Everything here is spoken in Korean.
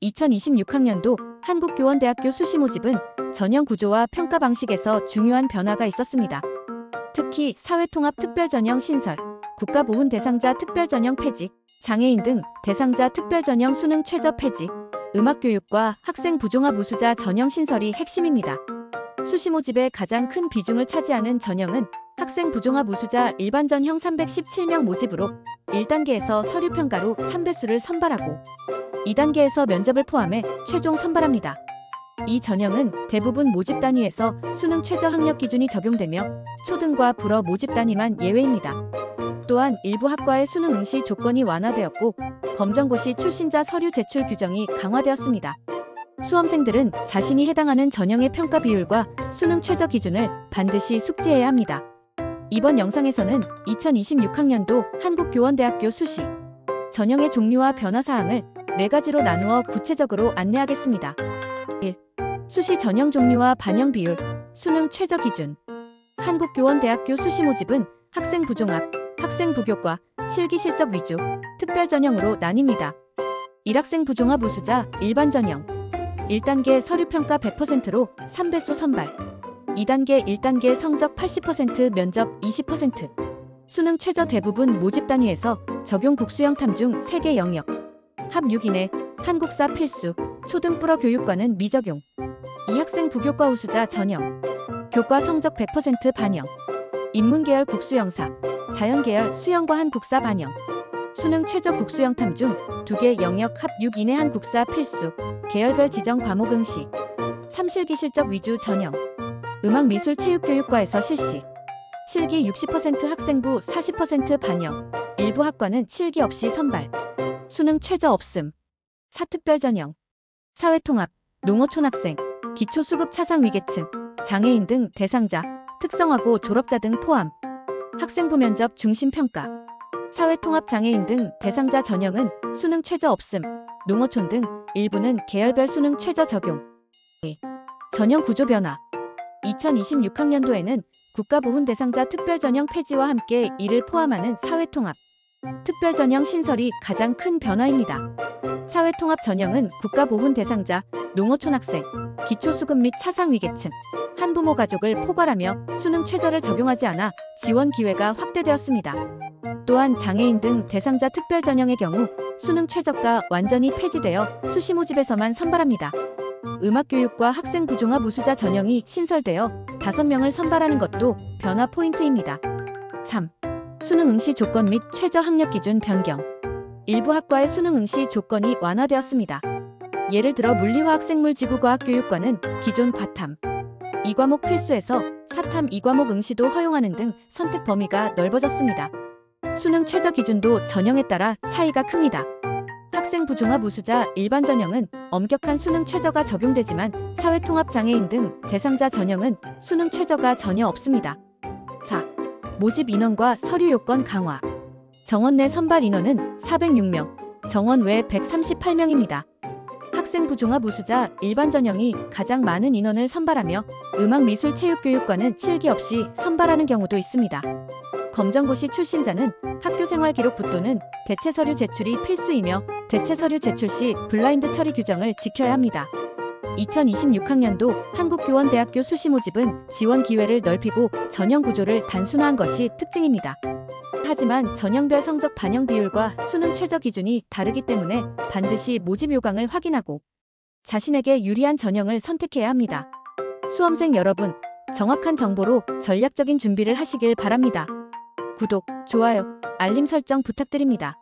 2026학년도 한국교원대학교 수시 모집은 전형 구조와 평가 방식에서 중요한 변화가 있었습니다. 특히 사회통합 특별전형 신설, 국가보훈 대상자 특별전형 폐지, 장애인 등 대상자 특별전형 수능 최저 폐지, 음악교육과 학생 부종합 우수자 전형 신설이 핵심입니다. 수시 모집의 가장 큰 비중을 차지하는 전형은 학생 부종합 우수자 일반 전형 317명 모집으로 1단계에서 서류 평가로 3배수를 선발하고 2단계에서 면접을 포함해 최종 선발합니다. 이 전형은 대부분 모집 단위에서 수능 최저 학력 기준이 적용되며 초등과 불어 모집 단위만 예외입니다. 또한 일부 학과의 수능 응시 조건이 완화되었고 검정고시 출신자 서류 제출 규정이 강화되었습니다. 수험생들은 자신이 해당하는 전형의 평가 비율과 수능 최저 기준을 반드시 숙지해야 합니다. 이번 영상에서는 2026학년도 한국교원대학교 수시 전형의 종류와 변화 사항을 4가지로 나누어 구체적으로 안내하겠습니다. 1. 수시 전형 종류와 반영 비율, 수능 최저 기준. 한국교원대학교 수시 모집은 학생 부종합, 학생 부교과, 실기 실적 위주, 특별 전형으로 나뉩니다. 1학생 부종합 우수자 일반 전형 1단계 서류평가 100%로 3배수 선발 2단계 1단계 성적 80% 면접 20% 수능 최저 대부분 모집 단위에서 적용 국수형 탐 중 3개 영역 합 6 이내 한국사 필수 초등 불어 교육과는 미적용 2학생 부교과 우수자 전형 교과 성적 100% 반영 인문계열 국수형사 자연계열 수영과 한국사 반영 수능 최저 국수형 탐 중 2개 영역 합 6 이내 한국사 필수 계열별 지정 과목 응시 3실기 실적 위주 전형 음악미술체육교육과에서 실시 실기 60% 학생부 40% 반영 일부 학과는 실기 없이 선발 수능 최저 없음 4특별 전형 사회통합 농어촌학생 기초수급 차상 위계층 장애인 등 대상자 특성화고 졸업자 등 포함 학생부 면접 중심 평가 사회통합 장애인 등 대상자 전형은 수능 최저 없음 농어촌 등 일부는 계열별 수능 최저 적용 전형 구조 변화 2026학년도에는 국가보훈 대상자 특별전형 폐지와 함께 이를 포함하는 사회통합 특별전형 신설이 가장 큰 변화입니다. 사회통합 전형은 국가보훈 대상자, 농어촌 학생, 기초수급 및 차상위계층, 한부모 가족을 포괄하며 수능 최저를 적용하지 않아 지원 기회가 확대되었습니다. 또한 장애인 등 대상자 특별전형의 경우 수능 최저가 완전히 폐지되어 수시 모집에서만 선발합니다. 음악교육과 학생 부종합 우수자 전형이 신설되어 5명을 선발하는 것도 변화 포인트입니다. 3. 수능 응시 조건 및 최저 학력 기준 변경. 일부 학과의 수능 응시 조건이 완화되었습니다. 예를 들어 물리화학생물지구과학교육과는 기존 과탐 2과목 필수에서 사탐 2과목 응시도 허용하는 등 선택 범위가 넓어졌습니다. 수능 최저 기준도 전형에 따라 차이가 큽니다. 학생 부종합 우수자 일반 전형은 엄격한 수능 최저가 적용되지만 사회통합 장애인 등 대상자 전형은 수능 최저가 전혀 없습니다. 4. 모집 인원과 서류 요건 강화. 정원 내 선발 인원은 406명, 정원 외 138명입니다. 학생 부종합 우수자 일반 전형이 가장 많은 인원을 선발하며 음악미술체육교육과는 실기 없이 선발하는 경우도 있습니다. 검정고시 출신자는 학교생활기록부 또는 대체서류 제출이 필수이며 대체서류 제출 시 블라인드 처리 규정을 지켜야 합니다. 2026학년도 한국교원대학교 수시 모집은 지원 기회를 넓히고 전형 구조를 단순화한 것이 특징입니다. 하지만 전형별 성적 반영 비율과 수능 최저 기준이 다르기 때문에 반드시 모집 요강을 확인하고 자신에게 유리한 전형을 선택해야 합니다. 수험생 여러분, 정확한 정보로 전략적인 준비를 하시길 바랍니다. 구독, 좋아요, 알림 설정 부탁드립니다.